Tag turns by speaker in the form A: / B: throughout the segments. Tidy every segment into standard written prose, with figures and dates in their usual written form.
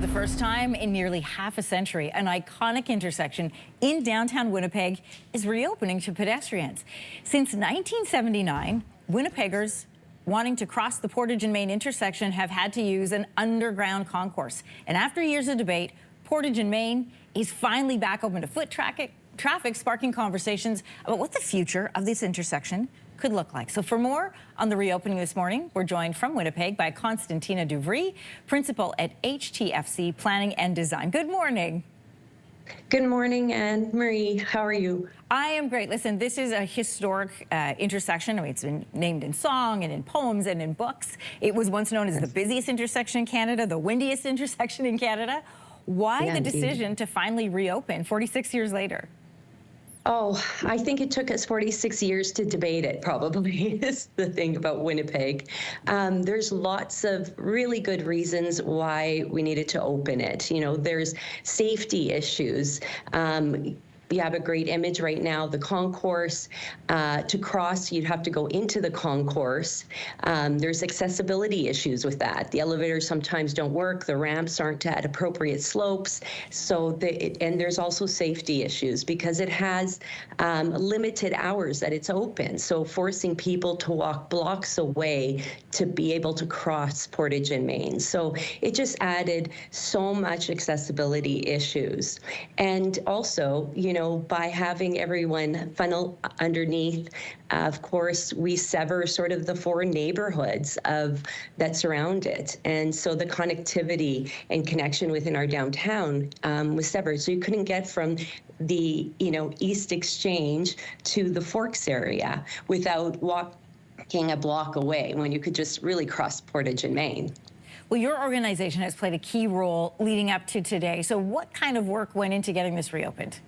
A: the first time in nearly half a century, an iconic intersection in downtown Winnipeg is reopening to pedestrians. Since 1979, Winnipeggers wanting to cross the Portage and Main intersection have had to use an underground concourse. And after years of debate, Portage and Main is finally back open to foot traffic, sparking conversations about what the future of this intersection could look like. So for more on the reopening this morning, we're joined from Winnipeg by Constantina Duvry, principal at HTFC Planning and Design. Good morning.
B: Good morning, Anne-Marie. How are you?
A: I am great. Listen, this is a historic intersection. I mean, it's been named in song and in poems and in books. It was once known as the busiest intersection in Canada, the windiest intersection in Canada. Why the decision to finally reopen 46 years later?
B: Oh, I think it took us 46 years to debate it, probably, is the thing about Winnipeg. There's lots of really good reasons why we needed to open it. You know, there's safety issues. You have a great image right now, the concourse. To cross, you'd have to go into the concourse. There's accessibility issues with that. The elevators sometimes don't work. The ramps aren't at appropriate slopes. And there's also safety issues because it has limited hours that it's open. So forcing people to walk blocks away to be able to cross Portage and Main. So it just added so much accessibility issues. And also, you know, by having everyone funnel underneath, of course, we sever sort of the four neighborhoods that surround it. And so the connectivity and connection within our downtown was severed. So you couldn't get from the, East Exchange to the Forks area without walking a block away when you could just really cross Portage and Main.
A: Well, your organization has played a key role leading up to today. So what kind of work went into getting this reopened?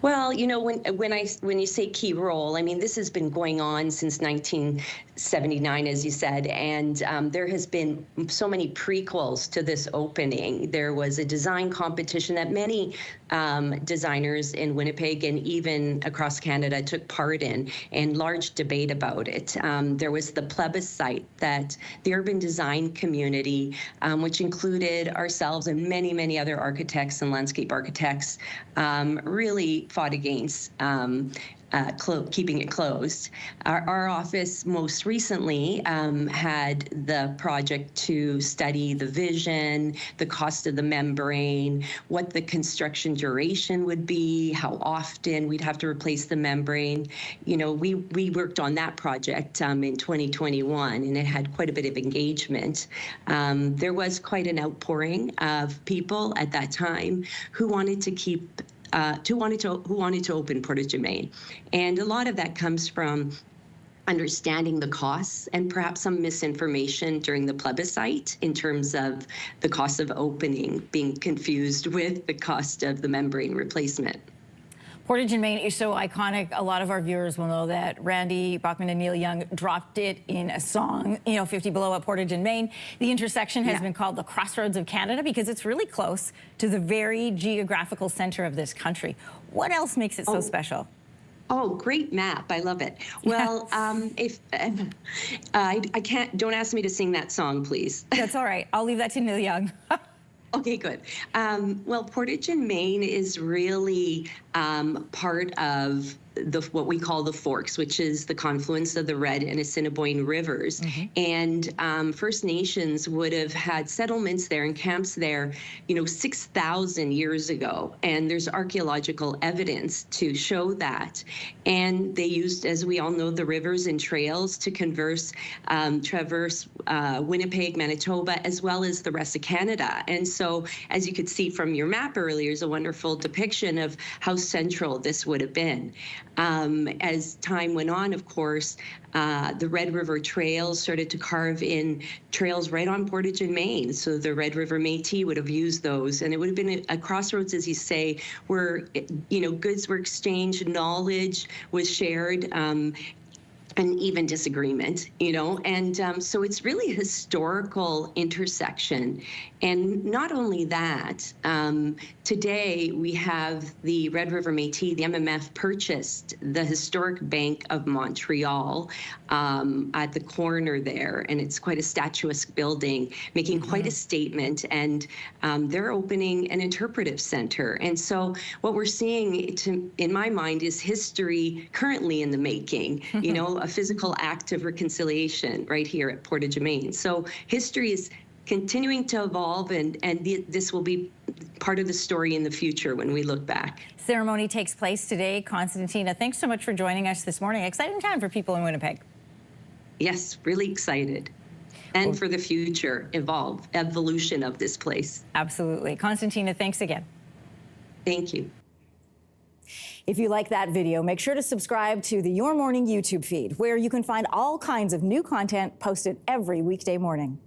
B: Well, when you say key role, I mean, this has been going on since 1979, as you said, and there has been so many prequels to this opening. There was a design competition that many designers in Winnipeg and even across Canada took part in, and large debate about it. There was the plebiscite that the urban design community, which included ourselves and many, many other architects and landscape architects, really fought against keeping it closed. Our office most recently had the project to study the vision, the cost of the membrane, what the construction duration would be, how often we'd have to replace the membrane. We worked on that project in 2021, and it had quite a bit of engagement. There was quite an outpouring of people at that time who wanted to open Portage and Main. And a lot of that comes from understanding the costs and perhaps some misinformation during the plebiscite in terms of the cost of opening being confused with the cost of the membrane replacement.
A: Portage and Main is so iconic. A lot of our viewers will know that Randy Bachman and Neil Young dropped it in a song, 50 Below at Portage and Main. The intersection has been called the Crossroads of Canada because it's really close to the very geographical center of this country. What else makes it so special?
B: Oh, great map. I love it. Well, if I can't, don't ask me to sing that song, please.
A: That's all right. I'll leave that to Neil Young.
B: Okay, good. Well, Portage and Main is really part of what we call the Forks, which is the confluence of the Red and Assiniboine rivers. And First Nations would have had settlements there and camps there, 6,000 years ago. And there's archaeological evidence to show that. And they used, as we all know, the rivers and trails to traverse Winnipeg, Manitoba, as well as the rest of Canada. And so, as you could see from your map earlier, is a wonderful depiction of how central this would have been. As time went on, of course, the Red River Trails started to carve in trails right on Portage and Main. So the Red River Métis would have used those. And it would have been a crossroads, as you say, where, goods were exchanged, knowledge was shared. And even disagreement, and so it's really a historical intersection. And not only that, today we have the Red River Métis, the MMF, purchased the historic Bank of Montreal at the corner there, and it's quite a statuesque building, making quite a statement, and they're opening an interpretive center. And so what we're seeing, in my mind, is history currently in the making, you know, a physical act of reconciliation right here at Portage and Main. So history is continuing to evolve, and this will be part of the story in the future when we look back.
A: Ceremony takes place today. Constantina, thanks so much for joining us this morning. Exciting time for people in Winnipeg.
B: Yes, really excited. And for the future, evolution of this place.
A: Absolutely. Constantina, thanks again.
B: Thank you.
A: If you like that video, make sure to subscribe to the Your Morning YouTube feed, where you can find all kinds of new content posted every weekday morning.